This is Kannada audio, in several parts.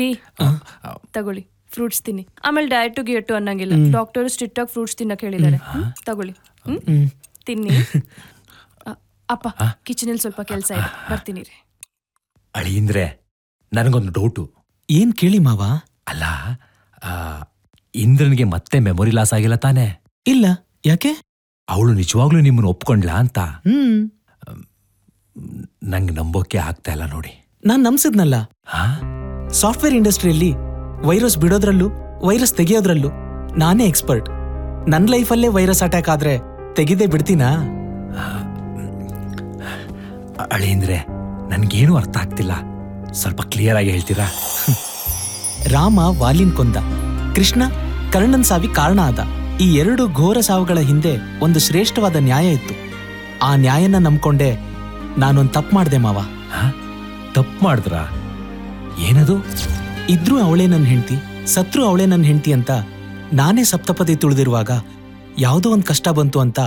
ರೀ ತಗೊಳ್ಳಿ, ಫ್ರೂಟ್ಸ್ ತಿನ್ನಿ. ಆಮೇಲೆ ಡಯಟು ಗಿಯಟು ಅನ್ನಂಗಿಲ್ಲ, ಡಾಕ್ಟರ್ ಸ್ಟ್ರಿಕ್ಟ್ ಆಗಿ ಫ್ರೂಟ್ಸ್ ತಿನ್ನಕ್ ಹೇಳಿದ್ದಾರೆ. ತಗೊಳ್ಳಿ, ತಿನ್ನಿ. ಅಪ್ಪ ಕಿಚನಲ್ಲಿ ಸ್ವಲ್ಪ ಕೆಲಸ ಇದೆ, ಬರ್ತೀನಿ ರೀ. ಅಳಿಯಿಂದ್ರೆ ನನಗೊಂದು ಡೌಟು. ಏನ್ ಕೇಳಿ ಮಾವ? ಅಲ್ಲ, ಇಂದ್ರನಿಗೆ ಮತ್ತೆ ಮೆಮೊರಿ ಲಾಸ್ ಆಗಿಲ್ಲ ತಾನೆ? ಇಲ್ಲ, ಯಾಕೆ? ಅವಳು ನಿಜವಾಗ್ಲೂ ನಿಮ್ಮನ್ನು ಒಪ್ಕೊಂಡ್ಲಾ ಅಂತ ನಂಗೆ ನಂಬೋಕೆ ಆಗ್ತಾ ಇಲ್ಲ ನೋಡಿ. ನಾನ್ ನಂಬಿಸಿದ್ನಲ್ಲ. ಸಾಫ್ಟ್ವೇರ್ ಇಂಡಸ್ಟ್ರಿಯಲ್ಲಿ ವೈರಸ್ ಬಿಡೋದ್ರಲ್ಲೂ ವೈರಸ್ ತೆಗೆಯೋದ್ರಲ್ಲೂ ನಾನೇ ಎಕ್ಸ್ಪರ್ಟ್. ನನ್ ಲೈಫಲ್ಲೇ ವೈರಸ್ ಅಟ್ಯಾಕ್ ಆದ್ರೆ ತೆಗಿದೇ ಬಿಡ್ತೀನಾ? ಅಳಿಯಿಂದ್ರೆ ನನ್ಗೇನು ಅರ್ಥ ಆಗ್ತಿಲ್ಲ, ಸ್ವಲ್ಪ ಕ್ಲಿಯರ್ ಆಗಿ ಹೇಳ್ತೀರಾ? ರಾಮ ವಾಲಿನ್ ಕೊಂದ, ಕೃಷ್ಣ ಕರ್ಣನ್ ಸಾವಿ ಕಾರಣ ಆದ. ಈ 2 ಘೋರ ಸಾವುಗಳ ಹಿಂದೆ ಒಂದು ಶ್ರೇಷ್ಠವಾದ ನ್ಯಾಯ ಇತ್ತು. ಆ ನ್ಯಾಯನ ನಂಬ್ಕೊಂಡೆ ನಾನೊಂದ್ ತಪ್ಪು ಮಾಡ್ದೆ ಮಾವ. ತಪ್ಪು ಮಾಡಿದ್ರ? ಏನದು? ಇದ್ರೂ ಅವಳೇ ನನ್ ಹೆಂಡ್ತಿ, ಸತ್ರು ಅವಳೇ ನನ್ ಹೆಂಡ್ತಿ ಅಂತ ನಾನೇ ಸಪ್ತಪದಿ ತುಳಿದಿರುವಾಗ ಯಾವುದೋ ಒಂದ್ ಕಷ್ಟ ಬಂತು ಅಂತ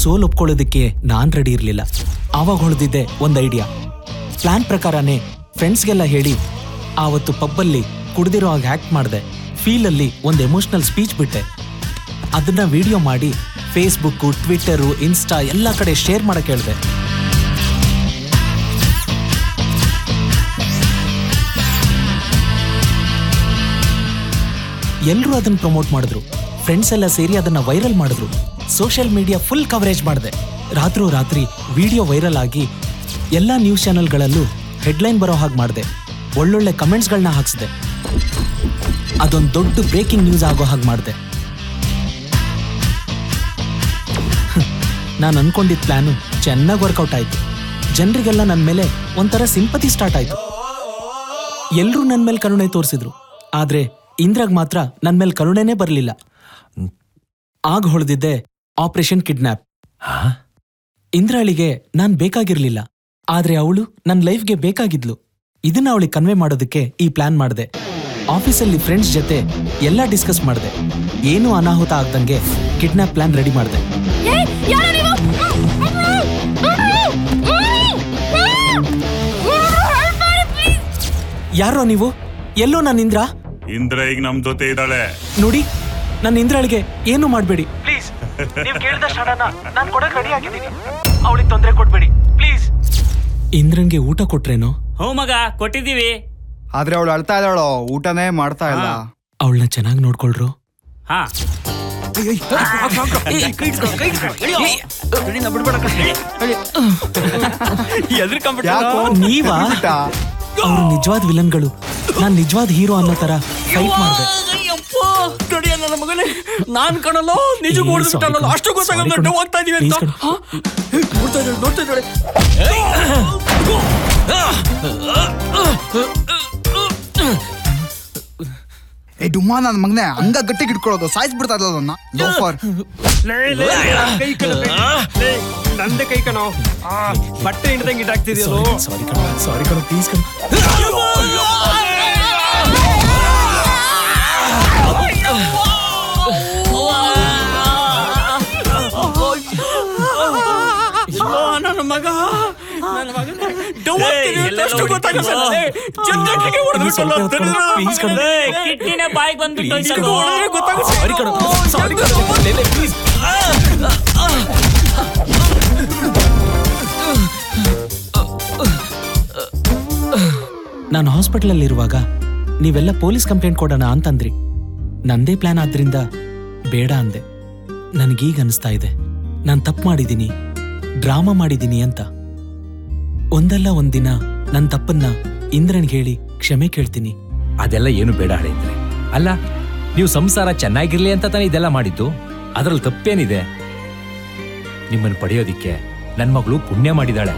ಸೋಲ್ ಒಪ್ಕೊಳ್ಳೋದಕ್ಕೆ ನಾನ್ ರೆಡಿ ಇರ್ಲಿಲ್ಲ. ಆವಾಗ ಹೊಳೆದಿದ್ದೆ ಒಂದ್ ಐಡಿಯಾ. ಪ್ಲಾನ್ ಪ್ರಕಾರನೇ ಫ್ರೆಂಡ್ಸ್ಗೆಲ್ಲ ಹೇಳಿ ಆವತ್ತು ಪಬ್ಬಲ್ಲಿ ಕುಡ್ದಿರೋ ಹಾಗೆ ಆಕ್ಟ್ ಮಾಡಿದೆ. ಫೀಲಲ್ಲಿ ಒಂದು ಎಮೋಷನಲ್ ಸ್ಪೀಚ್ ಬಿಟ್ಟೆ. ಅದನ್ನ ವಿಡಿಯೋ ಮಾಡಿ ಫೇಸ್ಬುಕ್, ಟ್ವಿಟರು, ಇನ್ಸ್ಟಾ ಎಲ್ಲ ಕಡೆ ಶೇರ್ ಮಾಡಕ್ಕೆ ಹೇಳಿದೆ. ಎಲ್ಲರೂ ಅದನ್ನ ಪ್ರಮೋಟ್ ಮಾಡಿದ್ರು. ಫ್ರೆಂಡ್ಸ್ ಎಲ್ಲ ಸೇರಿ ಅದನ್ನ ವೈರಲ್ ಮಾಡಿದ್ರು. ಸೋಷಿಯಲ್ ಮೀಡಿಯಾ ಫುಲ್ ಕವರೇಜ್ ಮಾಡಿದೆ. ರಾತ್ರಿ ವಿಡಿಯೋ ವೈರಲ್ ಆಗಿ ಎಲ್ಲ ನ್ಯೂಸ್ ಚಾನೆಲ್ಗಳಲ್ಲೂ ಹೆಡ್ಲೈನ್ ಬರೋ ಹಾಗೆ ಮಾಡಿದೆ. ಒಳ್ಳೊಳ್ಳೆ ಕಮೆಂಟ್ಸ್ಗಳನ್ನ ಹಾಕ್ಸಿದೆ. ಅದೊಂದು ದೊಡ್ಡ ಬ್ರೇಕಿಂಗ್ ನ್ಯೂಸ್ ಆಗೋ ಹಾಗೆ ಮಾಡಿದೆ. ನಾನು ಅನ್ಕೊಂಡಿದ್ದ ಪ್ಲಾನು ಚೆನ್ನಾಗಿ ವರ್ಕೌಟ್ ಆಯ್ತು. ಜನರಿಗೆಲ್ಲ ನನ್ನ ಮೇಲೆ ಒಂಥರ ಸಿಂಪತಿ ಸ್ಟಾರ್ಟ್ ಆಯ್ತು. ಎಲ್ಲರೂ ನನ್ನ ಮೇಲೆ ಕರುಣೆ ತೋರಿಸಿದ್ರು. ಆದ್ರೆ ಇಂದ್ರಾಗ್ ಮಾತ್ರ ನನ್ನ ಮೇಲೆ ಕರುಣೆನೇ ಬರಲಿಲ್ಲ. ಆಗ ಹೊಳೆದಿದ್ದೆ ಆಪರೇಷನ್ ಕಿಡ್ನಾಪ್. ಇಂದ್ರಾಳಿಗೆ ನಾನ್ ಬೇಕಾಗಿರ್ಲಿಲ್ಲ, ಆದ್ರೆ ಅವಳು ನನ್ನ ಲೈಫ್ಗೆ ಬೇಕಾಗಿದ್ಲು. ಇದನ್ನ ಅವಳಿಗೆ ಕನ್ವೆ ಮಾಡೋದಕ್ಕೆ ಈ ಪ್ಲಾನ್ ಮಾಡಿದೆ. ಆಫೀಸಲ್ಲಿ ಫ್ರೆಂಡ್ಸ್ ಜೊತೆ ಎಲ್ಲ ಡಿಸ್ಕಸ್ ಮಾಡಿದೆ. ಏನೂ ಅನಾಹುತ ಆಗ್ದಂಗೆ ಕಿಡ್ನಾಪ್ ಪ್ಲಾನ್ ರೆಡಿ ಮಾಡಿದೆ. ಯಾರೋ ನೀವು? ಎಲ್ಲೋ ನನ್ನ ಇಂದ್ರ? ಇಂದ್ರ ಈಗ ನಮ್ ಜೊತೆ ಇದ್ದಾಳೆ ನೋಡಿ. ನನ್ನ ಇಂದ್ರಾಳಿಗೆ ಏನು ಮಾಡಬೇಡಿ ಪ್ಲೀಸ್. ನೀವು ಕೇಳಿದಷ್ಟು ಹಣನ ನಾನು ಕೊಡಕ್ಕೆ ರೆಡಿ ಆಗಿದ್ದೀನಿ. ಅವಳಿಗೆ ತೊಂದರೆ ಕೊಡ್ಬೇಡಿ ಪ್ಲೀಸ್. ಇಂದ್ರಂಗೆ ಊಟ ಕೊಟ್ರೇನೋ? ಹೋ ಮಗ, ಕೊಟ್ಟಿದ್ದೀವಿ. ಆದ್ರೆ ಅವಳು ಅಳ್ತಾ ಇದ್ದಾಳೋ, ಊಟನೇ ಮಾಡ್ತಾ ಇಲ್ಲ. ಅವಳನ್ನ ಚೆನ್ನಾಗಿ ನೋಡ್ಕೊಳ್ರು. ಹಾ, ನೀವಾ? ಅವ್ರು ನಿಜವಾದ ವಿಲನ್ಗಳು, ನಾನ್ ನಿಜವಾದ ಹೀರೋ ಅನ್ನೋ ತರ ಫೈಟ್ ಮಾಡಿದೆ. ನನ್ನ ಮಗನೇ, ನಾನ್ ಕಣಲ್ಲೋ ನಿಜಕ್ಕೂ ಹೊಡೆದ್ಬಿಟ್ಟಲ್ಲ, ಅಷ್ಟು ಗೊತ್ತಾಗಲ್ಲ ಹೋಗ್ತಾ ಇದೀವಿ ಅಂತ. ನೋಡ್ತಾ ಇದ್ದಾಳೆ. ಏ ಡುಮ್ಮಾ, ನನ್ನ ಮಗನೇ ಹಂಗ ಗಟ್ಟಿಗೆ ಇಟ್ಕೊಳ್ಳೋದು, ಸಾಯಿಸ್ಬಿಡ್ತಾ ಇರೋದು ಅದನ್ನ. ನಂದೇ ಕೈ ಕಣೋ, ಬಟ್ಟೆ ಹಿಡ್ದಂಗೆ ಇಟ್ಟಾಗ್ತಿದ್ಯಲ್ಲೋ. ಸಾರಿ ಕಣೋ, ಪ್ಲೀಸ್ ಕಣೋ. ನನ್ನ ಮಗ, ನನ್ನ ಮಗನೇ ಅಷ್ಟು ಗೊತ್ತಾಗಲ್ಲ. ಕಿಡ್ನಿನೇ ಬಾಯಿಗೆ ಬಂದ್ಬಿಟ್ಟು ನಾನು ಹಾಸ್ಪಿಟಲಲ್ಲಿರುವಾಗ ನೀವೆಲ್ಲ ಪೊಲೀಸ್ ಕಂಪ್ಲೇಂಟ್ ಕೊಡೋಣ ಅಂತಂದ್ರಿ. ನಂದೇ ಪ್ಲಾನ್ ಆದ್ರಿಂದ ಬೇಡ ಅಂದೆ. ನನಗೀಗ ಅನಿಸ್ತಾ ಇದೆ ನಾನು ತಪ್ಪು ಮಾಡಿದ್ದೀನಿ, ಡ್ರಾಮಾ ಮಾಡಿದ್ದೀನಿ ಅಂತ. ಒಂದಲ್ಲ ಒಂದಿನ ನನ್ನ ತಪ್ಪನ್ನ ಇಂದ್ರನ್ಗೆ ಹೇಳಿ ಕ್ಷಮೆ ಕೇಳ್ತೀನಿ. ಅದೆಲ್ಲ ಏನು ಬೇಡ ಅಳಿಂದ್ರೆ. ಅಲ್ಲ, ನೀವು ಸಂಸಾರ ಚೆನ್ನಾಗಿರ್ಲಿ ಅಂತ ತಾನೇ ಇದೆಲ್ಲ ಮಾಡಿದ್ದು. ಅದರಲ್ಲಿ ತಪ್ಪೇನಿದೆ? ನಿಮ್ಮನ್ನು ಪಡೆಯೋದಿಕ್ಕೆ ನನ್ನ ಮಗಳು ಪುಣ್ಯ ಮಾಡಿದಾಳೆ.